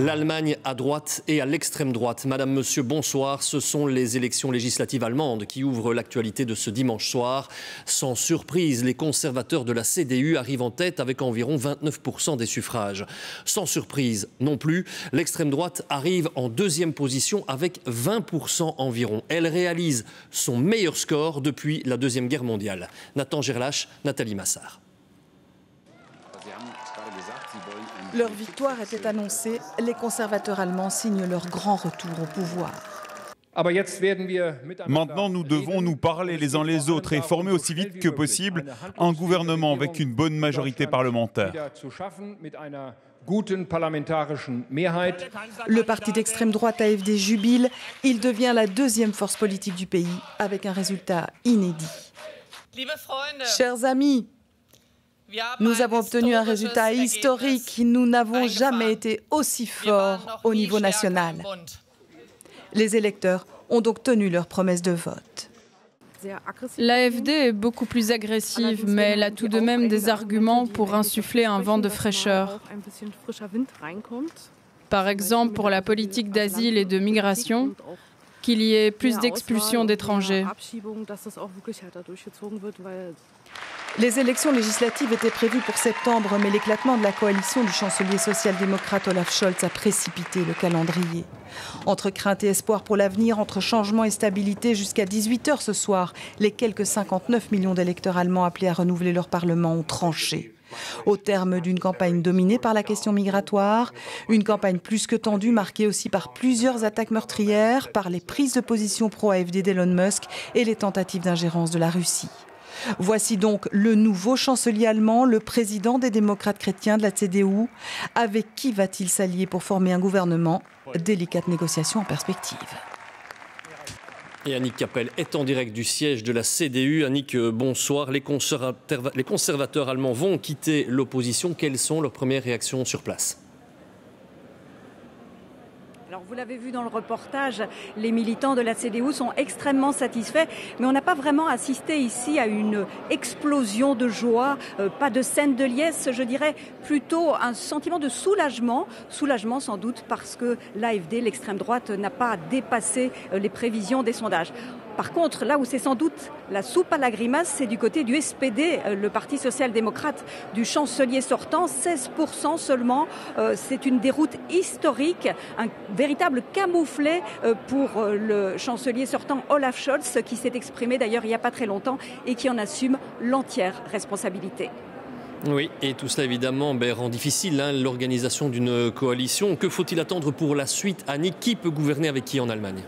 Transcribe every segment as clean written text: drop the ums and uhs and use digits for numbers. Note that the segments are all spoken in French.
L'Allemagne à droite et à l'extrême droite. Madame, monsieur, bonsoir. Ce sont les élections législatives allemandes qui ouvrent l'actualité de ce dimanche soir. Sans surprise, les conservateurs de la CDU arrivent en tête avec environ 29% des suffrages. Sans surprise non plus, l'extrême droite arrive en deuxième position avec 20% environ. Elle réalise son meilleur score depuis la Deuxième Guerre mondiale. Nathan Gerlach, Nathalie Massard. Leur victoire était annoncée, les conservateurs allemands signent leur grand retour au pouvoir. Maintenant, nous devons nous parler les uns les autres et former aussi vite que possible un gouvernement avec une bonne majorité parlementaire. Le parti d'extrême droite AfD jubile, il devient la deuxième force politique du pays avec un résultat inédit. Chers amis, nous avons obtenu un résultat historique. Nous n'avons jamais été aussi forts au niveau national. Les électeurs ont donc tenu leur promesse de vote. L'AfD est beaucoup plus agressive, mais elle a tout de même des arguments pour insuffler un vent de fraîcheur. Par exemple, pour la politique d'asile et de migration, qu'il y ait plus d'expulsions d'étrangers. Les élections législatives étaient prévues pour septembre, mais l'éclatement de la coalition du chancelier social-démocrate Olaf Scholz a précipité le calendrier. Entre crainte et espoir pour l'avenir, entre changement et stabilité, jusqu'à 18h ce soir, les quelques 59 millions d'électeurs allemands appelés à renouveler leur parlement ont tranché. Au terme d'une campagne dominée par la question migratoire, une campagne plus que tendue, marquée aussi par plusieurs attaques meurtrières, par les prises de position pro-AfD d'Elon Musk et les tentatives d'ingérence de la Russie. Voici donc le nouveau chancelier allemand, le président des démocrates chrétiens de la CDU. Avec qui va-t-il s'allier pour former un gouvernement? Délicate négociation en perspective. Et Annick Kappel est en direct du siège de la CDU. Annick, bonsoir. Les conservateurs allemands vont quitter l'opposition. Quelles sont leurs premières réactions sur place ? Alors vous l'avez vu dans le reportage, les militants de la CDU sont extrêmement satisfaits, mais on n'a pas vraiment assisté ici à une explosion de joie, pas de scène de liesse, je dirais plutôt un sentiment de soulagement. Soulagement sans doute parce que l'AfD, l'extrême droite, n'a pas dépassé les prévisions des sondages. Par contre, là où c'est sans doute la soupe à la grimace, c'est du côté du SPD, le Parti social-démocrate du chancelier sortant, 16% seulement. C'est une déroute historique, un véritable camouflet pour le chancelier sortant Olaf Scholz, qui s'est exprimé d'ailleurs il n'y a pas très longtemps et qui en assume l'entière responsabilité. Oui, et tout cela évidemment rend difficile l'organisation d'une coalition. Que faut-il attendre pour la suite, Annick? Qui peut gouverner avec qui en Allemagne?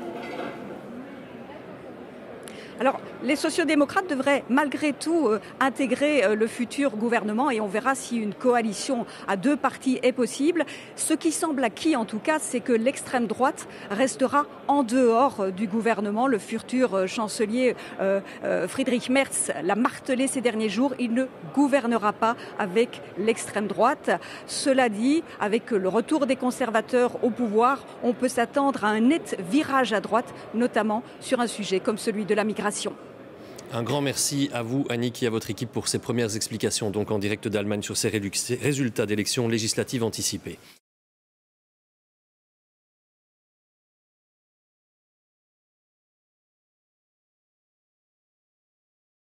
Alors, les sociodémocrates devraient malgré tout intégrer le futur gouvernement et on verra si une coalition à deux partis est possible. Ce qui semble acquis en tout cas, c'est que l'extrême droite restera en dehors du gouvernement. Le futur chancelier Friedrich Merz l'a martelé ces derniers jours, il ne gouvernera pas avec l'extrême droite. Cela dit, avec le retour des conservateurs au pouvoir, on peut s'attendre à un net virage à droite, notamment sur un sujet comme celui de la migration. Un grand merci à vous, Annick, et à votre équipe pour ces premières explications, donc en direct d'Allemagne sur ces résultats d'élections législatives anticipées.